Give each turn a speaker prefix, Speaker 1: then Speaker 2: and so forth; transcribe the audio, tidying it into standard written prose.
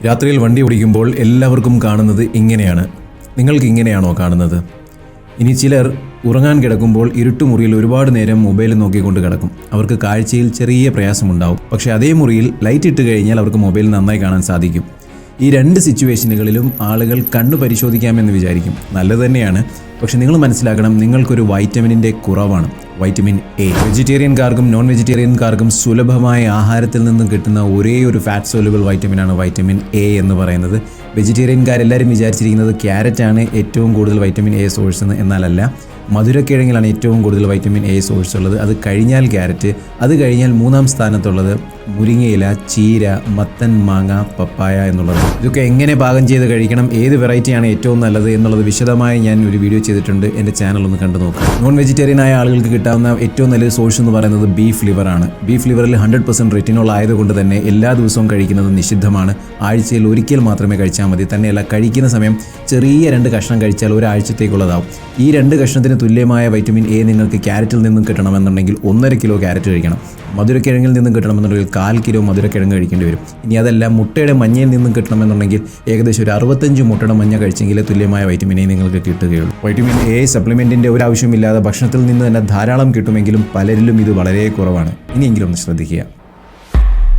Speaker 1: രാത്രിയിൽ വണ്ടി ഓടിക്കുമ്പോൾ എല്ലാവർക്കും കാണുന്നത് ഇങ്ങനെയാണ്. നിങ്ങൾക്ക് ഇങ്ങനെയാണോ കാണുന്നത്? ഇനി ചിലർ ഉറങ്ങാൻ കിടക്കുമ്പോൾ ഇരുട്ടുമുറിയിൽ ഒരുപാട് നേരം മൊബൈൽ നോക്കിക്കൊണ്ട് കിടക്കും. അവർക്ക് കാഴ്ചയിൽ ചെറിയ പ്രയാസമുണ്ടാവും. പക്ഷേ അതേ മുറിയിൽ ലൈറ്റ് ഇട്ട് കഴിഞ്ഞാൽ അവർക്ക് മൊബൈൽ നന്നായി കാണാൻ സാധിക്കും. ഈ രണ്ട് സിറ്റുവേഷനുകളിലും ആളുകൾ കണ്ണു പരിശോധിക്കാമെന്ന് വിചാരിക്കും. നല്ലത് തന്നെയാണ്. പക്ഷെ നിങ്ങൾ മനസ്സിലാക്കണം, നിങ്ങൾക്കൊരു വൈറ്റമിനിൻ്റെ കുറവാണ്. Vitamin A. വെജിറ്റേറിയൻകാർക്കും നോൺ വെജിറ്റേറിയൻകാർക്കും സുലഭമായ ആഹാരത്തിൽ നിന്നും കിട്ടുന്ന ഒരേ ഒരു ഫാറ്റ് സോലുബിൾ വൈറ്റമിനാണ് വൈറ്റമിൻ എ എന്ന് പറയുന്നത്. വെജിറ്റേറിയൻകാരെല്ലാവരും വിചാരിച്ചിരിക്കുന്നത് ക്യാരറ്റാണ് ഏറ്റവും കൂടുതൽ വൈറ്റമിൻ എ സോഴ്സ് എന്ന്. എന്നാലല്ല, മധുരക്കിഴങ്ങിലാണ് ഏറ്റവും കൂടുതൽ വൈറ്റമിൻ എ സോഴ്സ് ഉള്ളത്. അത് കഴിഞ്ഞാൽ ക്യാരറ്റ്, അത് കഴിഞ്ഞാൽ മൂന്നാം സ്ഥാനത്തുള്ളത് മുരിങ്ങയില, ചീര, മത്തൻ, മാങ്ങ, പപ്പായ എന്നുള്ളത്. ഇതൊക്കെ എങ്ങനെ പാകം ചെയ്ത് കഴിക്കണം, ഏത് വെറൈറ്റിയാണ് ഏറ്റവും നല്ലത് എന്നുള്ളത് വിശദമായി ഞാൻ ഒരു വീഡിയോ ചെയ്തിട്ടുണ്ട്. എൻ്റെ ചാനൽ ഒന്ന് കണ്ടു നോക്കുക. നോൺ വെജിറ്റേറിയൻ ആയ ആളുകൾക്ക് കിട്ടാവുന്ന ഏറ്റവും നല്ലൊരു സോഴ്സ് എന്ന് പറയുന്നത് ബീഫ് ലിവറാണ്. ബീഫ് ലിവറിൽ 100% റെറ്റിനോൾ ആയതുകൊണ്ട് തന്നെ എല്ലാ ദിവസവും കഴിക്കുന്നത് നിഷിദ്ധമാണ്. ആഴ്ചയിൽ ഒരിക്കൽ മാത്രമേ കഴിച്ചാൽ മതി. തന്നെയല്ല, കഴിക്കുന്ന സമയം ചെറിയ 2 കഷ്ണം കഴിച്ചാൽ ഒരാഴ്ചത്തേക്കുള്ളതാവും. ഈ 2 കഷ്ണത്തിന് തുല്യമായ വൈറ്റമിൻ എ നിങ്ങൾക്ക് ക്യാരറ്റിൽ നിന്നും കിട്ടണമെന്നുണ്ടെങ്കിൽ 1.5 കിലോ ക്യാരറ്റ് കഴിക്കണം. മധുരക്കിഴങ്ങിൽ നിന്നും കിട്ടണമെന്നുണ്ടെങ്കിൽ 1/4 കിലോ മധുരക്കിഴങ്ങ് കഴിക്കേണ്ടി വരും. ഇനി അതല്ല, മുട്ടയുടെ മഞ്ഞയിൽ നിന്നും കിട്ടണമെന്നുണ്ടെങ്കിൽ ഏകദേശം ഒരു 65 മുട്ടയുടെ മഞ്ഞ കഴിച്ചെങ്കിലേ തുല്യമായ വൈറ്റമിൻ എ നിങ്ങൾക്ക് കിട്ടുകയുള്ളൂ. വൈറ്റമിൻ എ സപ്ലിമെൻറ്റിൻ്റെ ഒരു ആവശ്യമില്ലാതെ ഭക്ഷണത്തിൽ നിന്ന് തന്നെ ധാരാളം കിട്ടുമെങ്കിലും പലരിലും ഇത് വളരെ കുറവാണ്. ഇനിയെങ്കിലും ഒന്ന് ശ്രദ്ധിക്കുക.